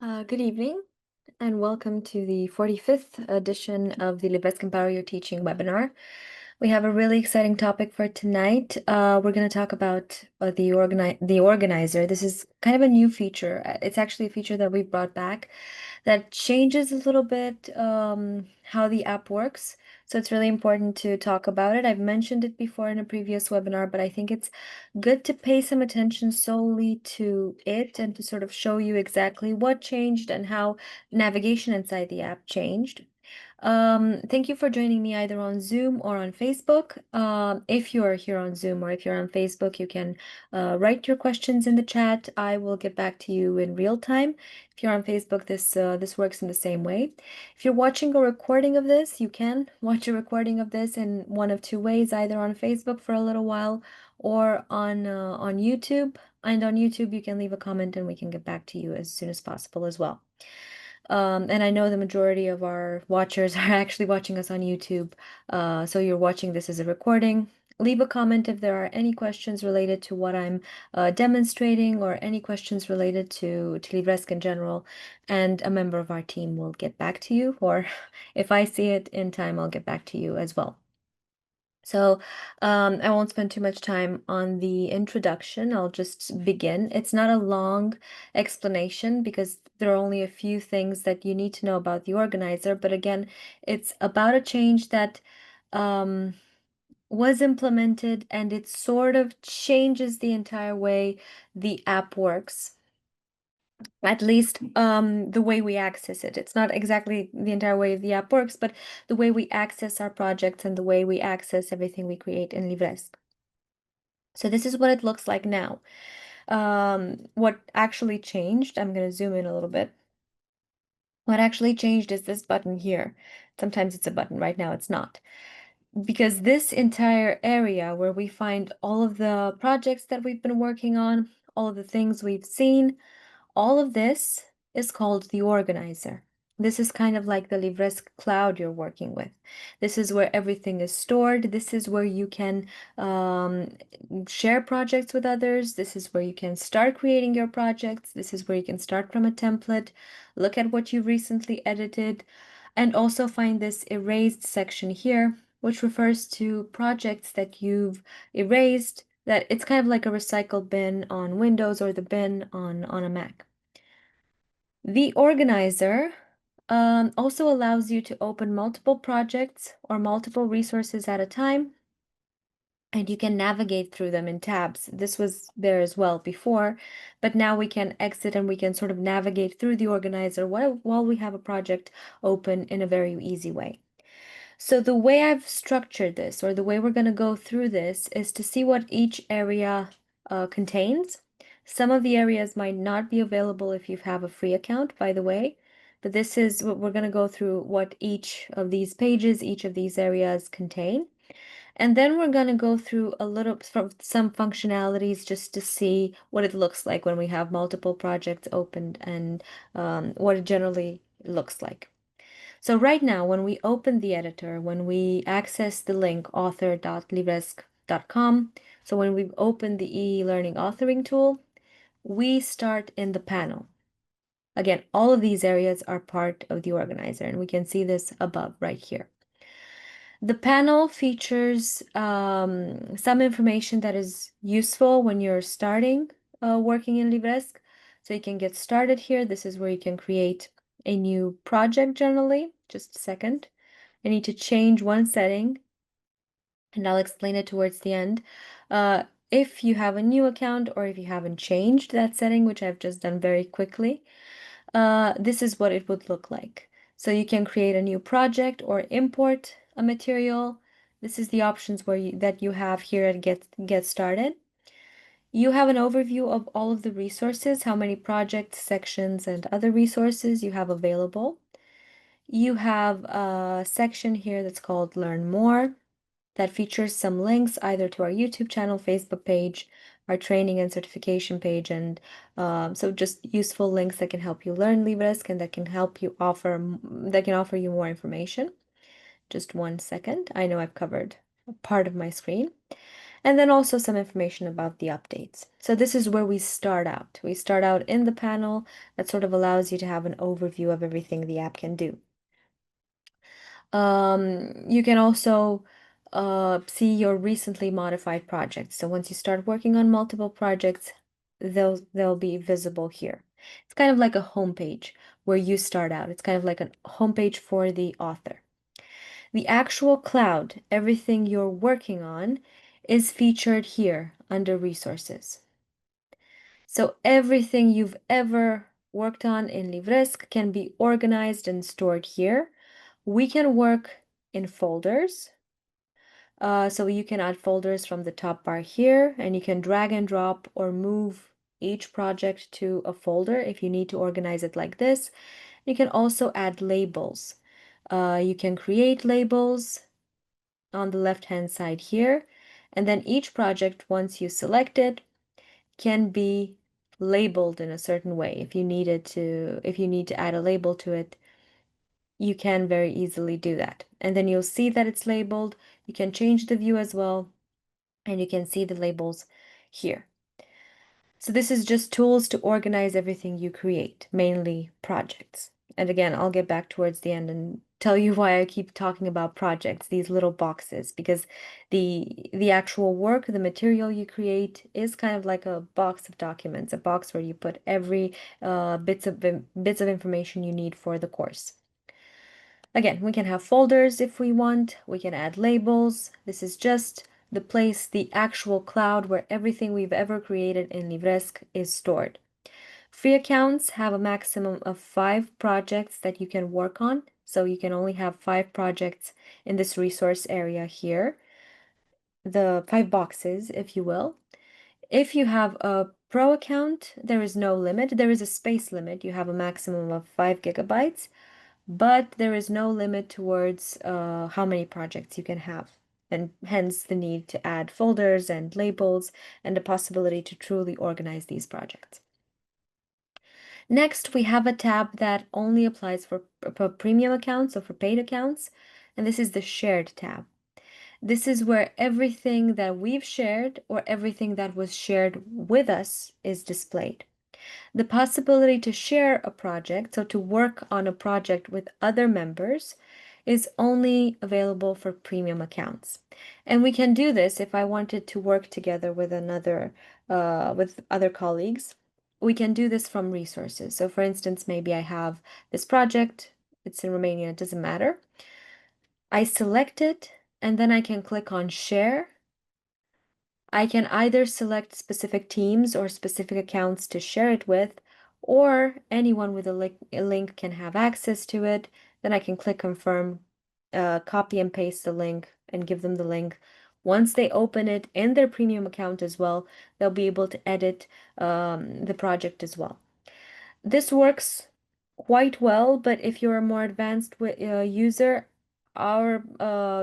Good evening, and welcome to the 45th edition of the LIVRESQ Empower Your Teaching webinar. We have a really exciting topic for tonight. We're going to talk about the organizer. This is kind of a new feature. It's actually a feature that we brought back that changes a little bit how the app works. So it's really important to talk about it. I've mentioned it before in a previous webinar, but I think it's good to pay some attention solely to it and to sort of show you exactly what changed and how navigation inside the app changed. Thank you for joining me either on Zoom or on Facebook. If you're here on Zoom or if you're on Facebook, you can write your questions in the chat. I will get back to you in real time. If you're on Facebook, this works in the same way. If you're watching a recording of this, you can watch a recording of this in one of two ways, either on Facebook for a little while or on YouTube. And on YouTube, you can leave a comment and we can get back to you as soon as possible as well. And I know the majority of our watchers are actually watching us on YouTube. So you're watching this as a recording. Leave a comment if there are any questions related to what I'm demonstrating or any questions related to LIVRESQ in general, and a member of our team will get back to you, or if I see it in time, I'll get back to you as well. So I won't spend too much time on the introduction. I'll just begin. It's not a long explanation because there are only a few things that you need to know about the organizer. But again, it's about a change that was implemented, and it sort of changes the entire way the app works. At least the way we access it. It's not exactly the entire way the app works, but the way we access our projects and the way we access everything we create in LIVRESQ. So this is what it looks like now. What actually changed, I'm going to zoom in a little bit. What actually changed is this button here. Sometimes it's a button, right now it's not. Because this entire area where we find all of the projects that we've been working on, all of the things we've seen, all of this is called the organizer. This is kind of like the LIVRESQ cloud you're working with. This is where everything is stored. This is where you can share projects with others. This is where you can start creating your projects. This is where you can start from a template, look at what you've recently edited, and also find this erased section here, which refers to projects that you've erased, that it's kind of like a recycle bin on Windows or the bin on a Mac. The organizer also allows you to open multiple projects or multiple resources at a time, and you can navigate through them in tabs. This was there as well before, but now we can exit and we can sort of navigate through the organizer while we have a project open in a very easy way. So the way I've structured this, or the way we're going to go through this, is to see what each area contains. Some of the areas might not be available if you have a free account, by the way, but this is what we're going to go through, what each of these pages, each of these areas contain. And then we're going to go through a little from some functionalities just to see what it looks like when we have multiple projects opened and what it generally looks like. So right now, when we open the editor, when we access the link author.livresq.com, so when we open the e-learning authoring tool, we start in the panel. Again, all of these areas are part of the organizer, and we can see this above right here. The panel features some information that is useful when you're starting working in LIVRESQ. So you can get started here. This is where you can create a new project generally. Just a second. I need to change one setting, and I'll explain it towards the end. If you have a new account or if you haven't changed that setting, which I've just done very quickly, this is what it would look like. So you can create a new project or import a material. This is the options that you have here at Get Started. You have an overview of all of the resources, how many projects, sections, and other resources you have available. You have a section here that's called Learn More that features some links either to our YouTube channel, Facebook page, our training and certification page, and so just useful links that can help you learn LIVRESQ and that can help you offer you more information. Just one second. I know I've covered a part of my screen. and then also some information about the updates. So this is where we start out. We start out in the panel that sort of allows you to have an overview of everything the app can do. You can also see your recently modified projects. So once you start working on multiple projects, they'll be visible here. It's kind of like a home page where you start out. It's kind of like a home page for the author. The actual cloud, everything you're working on, is featured here under resources. So everything you've ever worked on in LIVRESQ can be organized and stored here. We can work in folders. So you can add folders from the top bar here, and you can drag and drop or move each project to a folder if you need to organize it like this. You can also add labels. You can create labels on the left-hand side here, and then each project, once you select it, can be labeled in a certain way. If you need to add a label to it, you can very easily do that. And then you'll see that it's labeled. You can change the view as well, and you can see the labels here. So this is just tools to organize everything you create, mainly projects. And again, I'll get back towards the end and tell you why I keep talking about projects, these little boxes, because the actual work, the material you create is kind of like a box of documents, a box where you put every bits of information you need for the course. Again, we can have folders if we want. We can add labels. This is just the place, the actual cloud where everything we've ever created in LIVRESQ is stored. Free accounts have a maximum of 5 projects that you can work on. So you can only have 5 projects in this resource area here. The 5 boxes, if you will. If you have a pro account, there is no limit. There is a space limit. You have a maximum of 5 gigabytes. But there is no limit towards how many projects you can have, and hence the need to add folders and labels and the possibility to truly organize these projects. Next, we have a tab that only applies for premium accounts, so for paid accounts, and this is the shared tab. This is where everything that we've shared or everything that was shared with us is displayed. The possibility to share a project, so to work on a project with other members, is only available for premium accounts. And we can do this if I wanted to work together with with other colleagues. We can do this from resources. So for instance, maybe I have this project, it's in Romania, it doesn't matter. I select it, and then I can click on share. I can either select specific teams or specific accounts to share it with, or anyone with a link can have access to it. Then I can click confirm, copy and paste the link, and give them the link. Once they open it in their premium account as well, they'll be able to edit the project as well. This works quite well, but if you're a more advanced user, our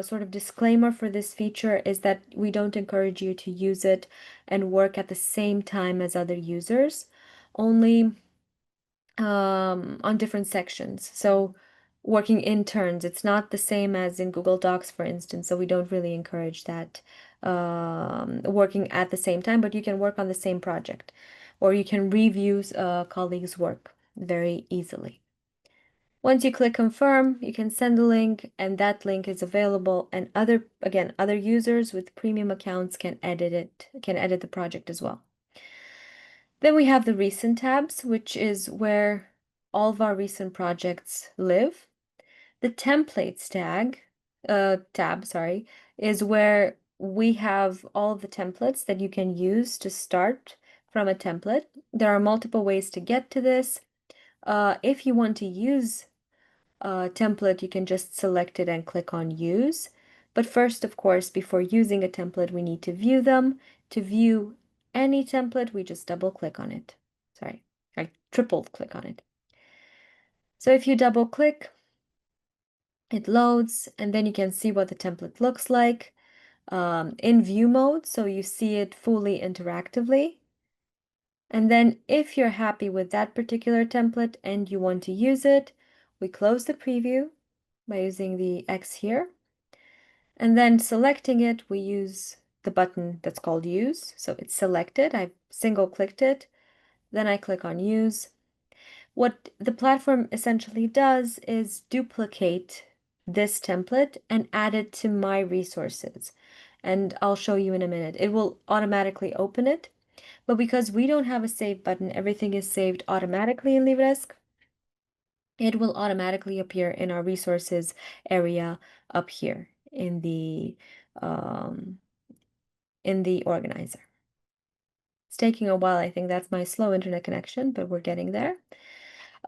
sort of disclaimer for this feature is that we don't encourage you to use it and work at the same time as other users, only on different sections. So working in turns, it's not the same as in Google Docs, for instance, so we don't really encourage that working at the same time, but you can work on the same project, or you can review colleagues' work very easily. Once you click confirm, you can send the link, and that link is available, and other users with premium accounts can edit the project as well. Then we have the recent tabs, which is where all of our recent projects live. The templates tab, sorry, is where we have all of the templates that you can use to start from a template. There are multiple ways to get to this. If you want to use a template, you can just select it and click on use. But first, of course, before using a template, we need to view them. To view any template, we just double click on it. Sorry, I triple click on it. So if you double click, it loads, and then you can see what the template looks like in view mode, so you see it fully interactively. And then if you're happy with that particular template and you want to use it, we close the preview by using the X here. And then selecting it, we use the button that's called Use. So it's selected. I've single clicked it. Then I click on Use. What the platform essentially does is duplicate this template and add it to my resources. And I'll show you in a minute. It will automatically open it. But because we don't have a save button, everything is saved automatically in LIVRESQ. It will automatically appear in our resources area up here um, in the organizer. It's taking a while. I think that's my slow internet connection, but we're getting there.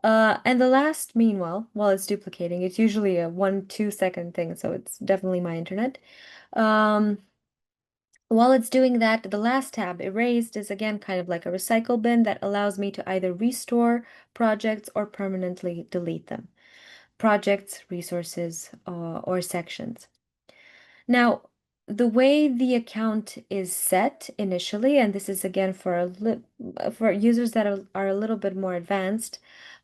And the last, meanwhile, while it's duplicating, it's usually a 1-2 second thing, so it's definitely my internet. While it's doing that, the last tab, Erased, is again kind of like a recycle bin that allows me to either restore projects or permanently delete them. Projects, resources, or sections. Now, the way the account is set initially, and this is again for users that are a little bit more advanced,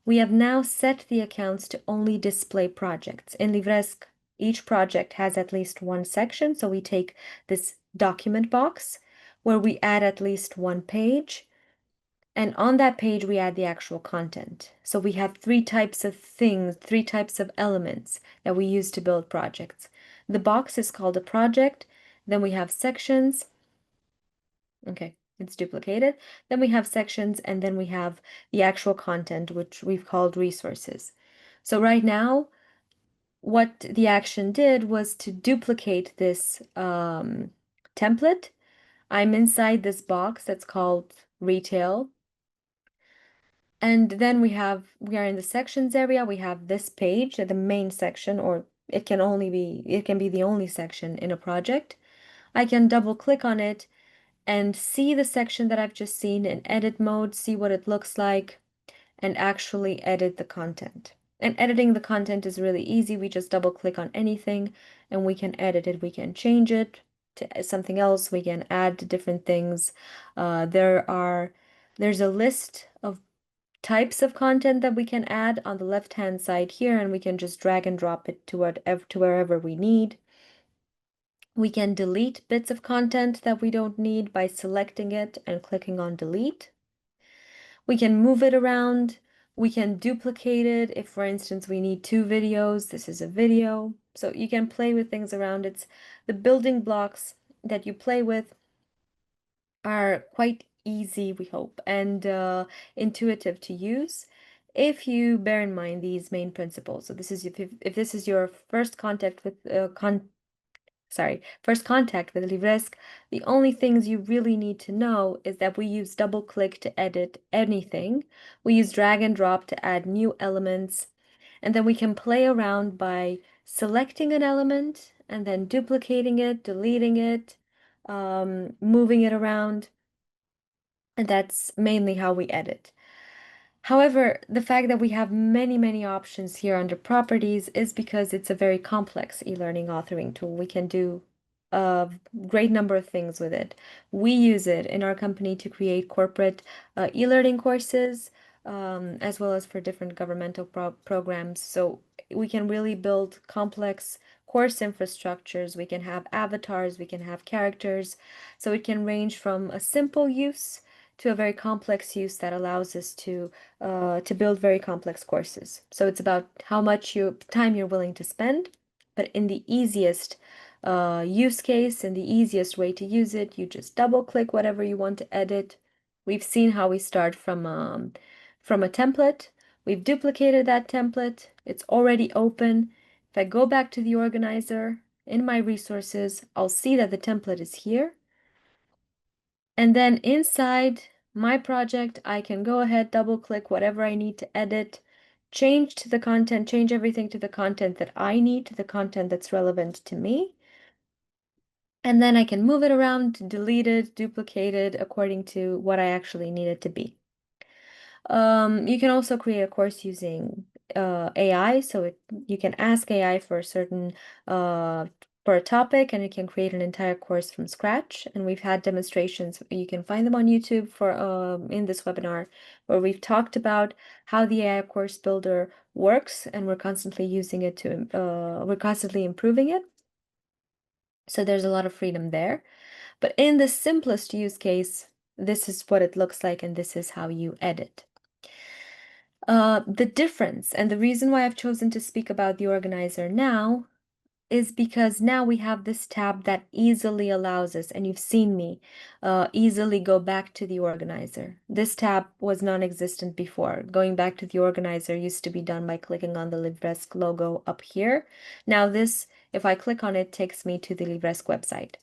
we have now set the accounts to only display projects. In LIVRESQ, each project has at least one section, so we take this document box where we add at least one page, and on that page, we add the actual content. So we have three types of things, three types of elements that we use to build projects. The box is called a project. Then we have sections. Okay, it's duplicated. Then we have sections, and then we have the actual content, which we've called resources. So right now, what the action did was to duplicate this template. I'm inside this box that's called retail. And then we are in the sections area. We have this page, the main section, or it can be the only section in a project. I can double click on it and see the section that I've just seen in edit mode, see what it looks like, and actually edit the content. And editing the content is really easy. We just double click on anything and we can edit it. We can change it to something else. We can add different things. There's a list of types of content that we can add on the left-hand side here, and we can just drag and drop it to wherever we need. We can delete bits of content that we don't need by selecting it and clicking on delete. We can move it around. We can duplicate it if, for instance, we need 2 videos. This is a video. So you can play with things around. It's the building blocks that you play with are quite easy, we hope, and intuitive to use if you bear in mind these main principles. So this is if this is your first contact with first contact with LIVRESQ, the only things you really need to know is that we use double click to edit anything. We use drag and drop to add new elements, and then we can play around by selecting an element and then duplicating it, deleting it, moving it around. And that's mainly how we edit. However, the fact that we have many, many options here under properties is because it's a very complex e-learning authoring tool. We can do a great number of things with it. We use it in our company to create corporate e-learning courses, as well as for different governmental programs. So we can really build complex course infrastructures. We can have avatars, we can have characters. So it can range from a simple use to a very complex use that allows us to build very complex courses. So it's about how much time you're willing to spend, but in the easiest use case and the easiest way to use it, you just double click whatever you want to edit. We've seen how we start from a template. We've duplicated that template. It's already open. If I go back to the organizer in my resources, I'll see that the template is here. And then inside my project, I can go ahead, double click whatever I need to edit, change to the content, change everything to the content that I need, to the content that's relevant to me. And then I can move it around, delete it, duplicate it according to what I actually need it to be. You can also create a course using AI, so you can ask AI for a certain for a topic, and it can create an entire course from scratch. And we've had demonstrations. You can find them on YouTube for in this webinar, where we've talked about how the AI course builder works, and we're constantly using it to we're constantly improving it. So there's a lot of freedom there. But in the simplest use case, this is what it looks like, and this is how you edit. The difference and the reason why I've chosen to speak about the organizer now is because now we have this tab that easily allows us, and you've seen me easily go back to the organizer. This tab was non-existent before. Going back to the organizer used to be done by clicking on the LIVRESQ logo up here. Now this, if I click on it, takes me to the LIVRESQ website.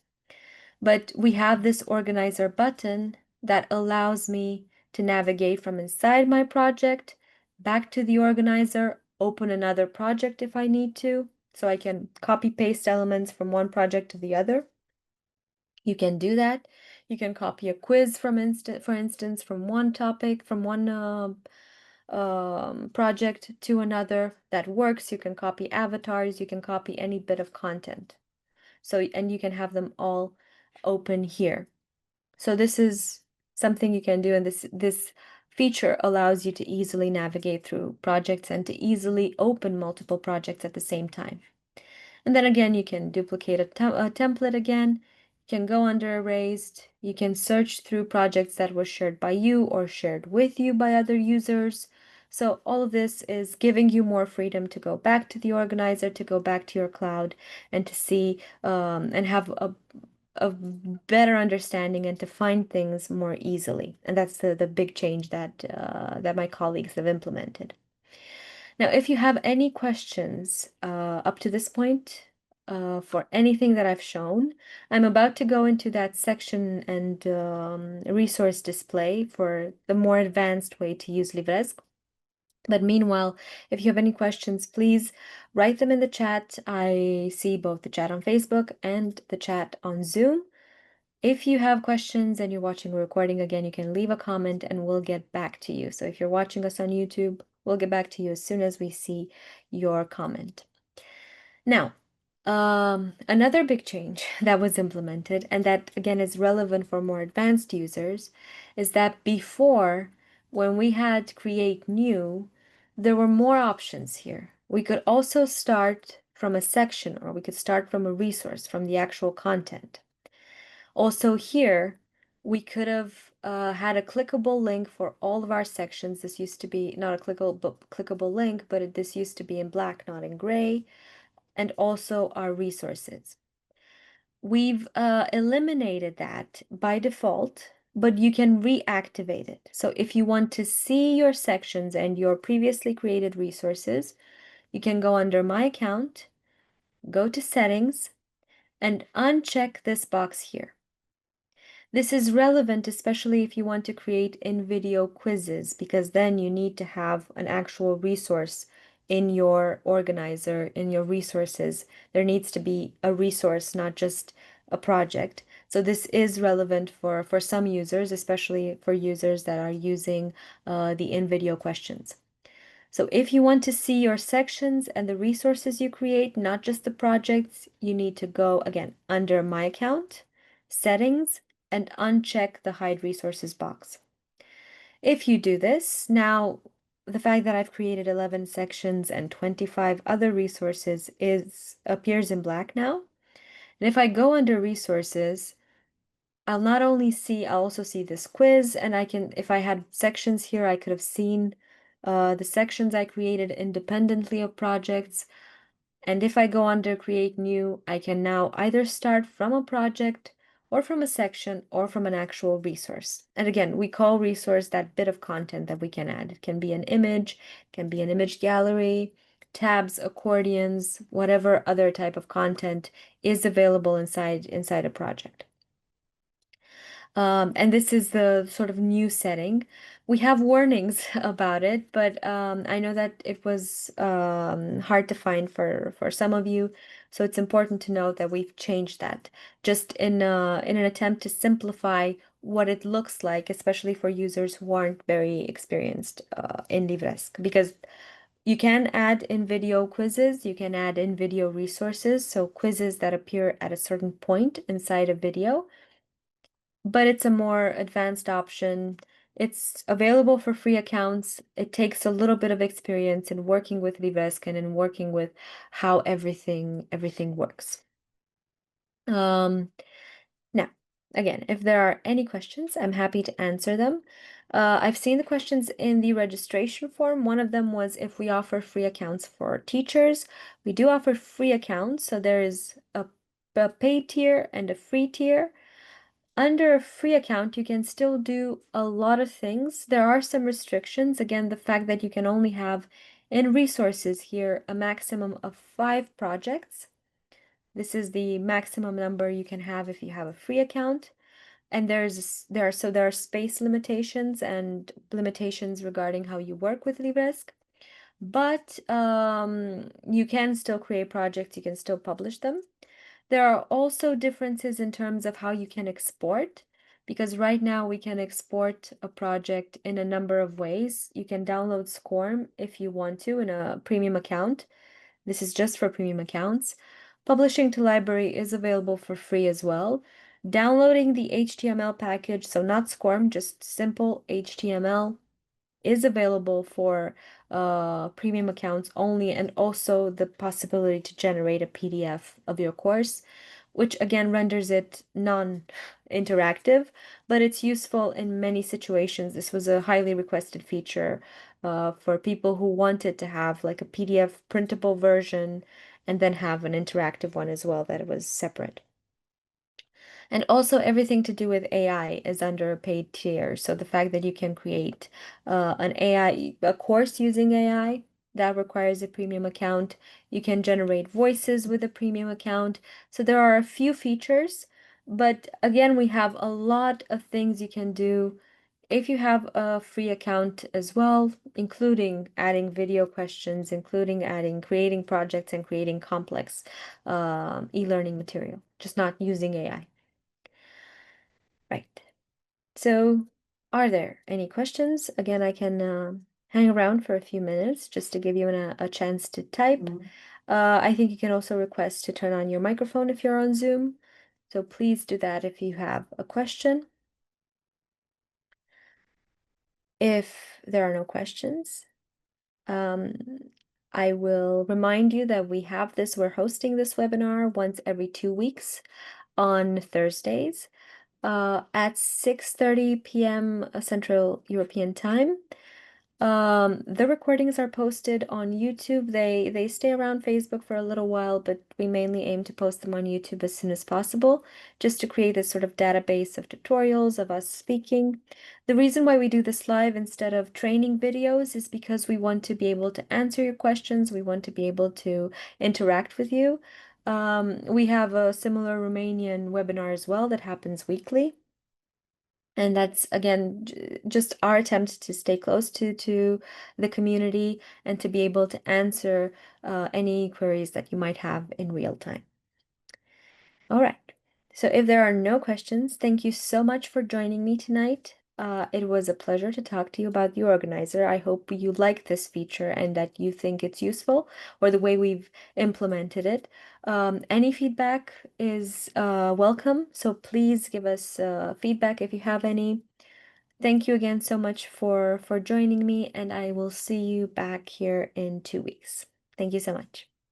But we have this organizer button that allows me to navigate from inside my project back to the organizer, open another project if I need to. So I can copy paste elements from one project to the other. You can do that. You can copy a quiz for instance, from one topic, from one project to another. That works. You can copy avatars. You can copy any bit of content. So, and you can have them all open here. So this is something you can do, and this feature allows you to easily navigate through projects and to easily open multiple projects at the same time. And then again, you can duplicate a template again. You can go under erased. You can search through projects that were shared by you or shared with you by other users. So all of this is giving you more freedom to go back to the organizer, to go back to your cloud, and to see and have a better understanding and to find things more easily. And that's the big change that that my colleagues have implemented. Now, if you have any questions up to this point for anything that I've shown, I'm about to go into that section and resource display for the more advanced way to use LIVRESQ. But meanwhile, if you have any questions, please write them in the chat. I see both the chat on Facebook and the chat on Zoom. If you have questions and you're watching a recording again, you can leave a comment and we'll get back to you. So if you're watching us on YouTube, we'll get back to you as soon as we see your comment. Now, another big change that was implemented, and that again is relevant for more advanced users, is that before, when we had create new, there were more options here. We could also start from a section, or we could start from a resource, from the actual content. Also here, we could have had a clickable link for all of our sections. This used to be not a clickable link, but this used to be in black, not in gray, and also our resources. We've eliminated that by default, but you can reactivate it. So if you want to see your sections and your previously created resources, you can go under My Account, go to Settings, and uncheck this box here. This is relevant, especially if you want to create in-video quizzes, because then you need to have an actual resource in your organizer, in your resources. There needs to be a resource, not just a project. So this is relevant for some users, especially for users that are using the in-video questions. So if you want to see your sections and the resources you create, not just the projects, you need to go again under My Account, Settings, and uncheck the Hide Resources box. If you do this, now the fact that I've created 11 sections and 25 other resources appears in black now. And if I go under Resources, I'll also see this quiz, and if I had sections here, I could have seen the sections I created independently of projects. And if I go under Create New, I can now either start from a project or from a section or from an actual resource. And again, we call resource that bit of content that we can add. It can be an image, can be an image gallery, tabs, accordions, whatever other type of content is available inside a project. And this is the sort of new setting. We have warnings about it, but I know that it was hard to find for some of you, so it's important to note that we've changed that just in an attempt to simplify what it looks like, especially for users who aren't very experienced in LIVRESQ, because you can add in-video quizzes, you can add in-video resources, so quizzes that appear at a certain point inside a video, but it's a more advanced option. It's available for free accounts. It takes a little bit of experience in working with LIVRESQ and in working with how everything works. Now, again, if there are any questions, I'm happy to answer them. I've seen the questions in the registration form. One of them was if we offer free accounts for teachers. We do offer free accounts, so there is a paid tier and a free tier. Under a free account, you can still do a lot of things. There are some restrictions. Again, the fact that you can only have in resources here a maximum of 5 projects. This is the maximum number you can have if you have a free account. And there are space limitations and limitations regarding how you work with LIVRESQ. But you can still create projects, you can still publish them. There are also differences in terms of how you can export, because right now we can export a project in a number of ways. You can download SCORM if you want to in a premium account. This is just for premium accounts. Publishing to library is available for free as well. Downloading the HTML package, so not SCORM, just simple HTML, is available for premium accounts only, and also the possibility to generate a PDF of your course, which again renders it non-interactive, but it's useful in many situations. This was a highly requested feature for people who wanted to have like a PDF printable version and then have an interactive one as well that was separate. And also everything to do with AI is under a paid tier. So the fact that you can create a course using AI, that requires a premium account. You can generate voices with a premium account. So there are a few features, but again, we have a lot of things you can do if you have a free account as well, including adding video questions, including creating projects and creating complex e-learning material, just not using AI. Right. So, are there any questions? Again, I can hang around for a few minutes just to give you a chance to type. I think you can also request to turn on your microphone if you're on Zoom. So please do that if you have a question. If there are no questions, um, I will remind you that we're hosting this webinar once every 2 weeks on Thursdays. At 6:30 p.m. Central European Time. The recordings are posted on YouTube. They stay around Facebook for a little while, but we mainly aim to post them on YouTube as soon as possible, just to create this sort of database of tutorials of us speaking. The reason why we do this live instead of training videos is because we want to be able to answer your questions. We want to be able to interact with you. We have a similar Romanian webinar as well that happens weekly. And that's again just our attempt to stay close to the community and to be able to answer any queries that you might have in real time. All right. So if there are no questions, thank you so much for joining me tonight. It was a pleasure to talk to you about the organizer. I hope you like this feature and that you think it's useful, or the way we've implemented it. Any feedback is welcome, so please give us feedback if you have any. Thank you again so much for joining me, and I will see you back here in 2 weeks. Thank you so much.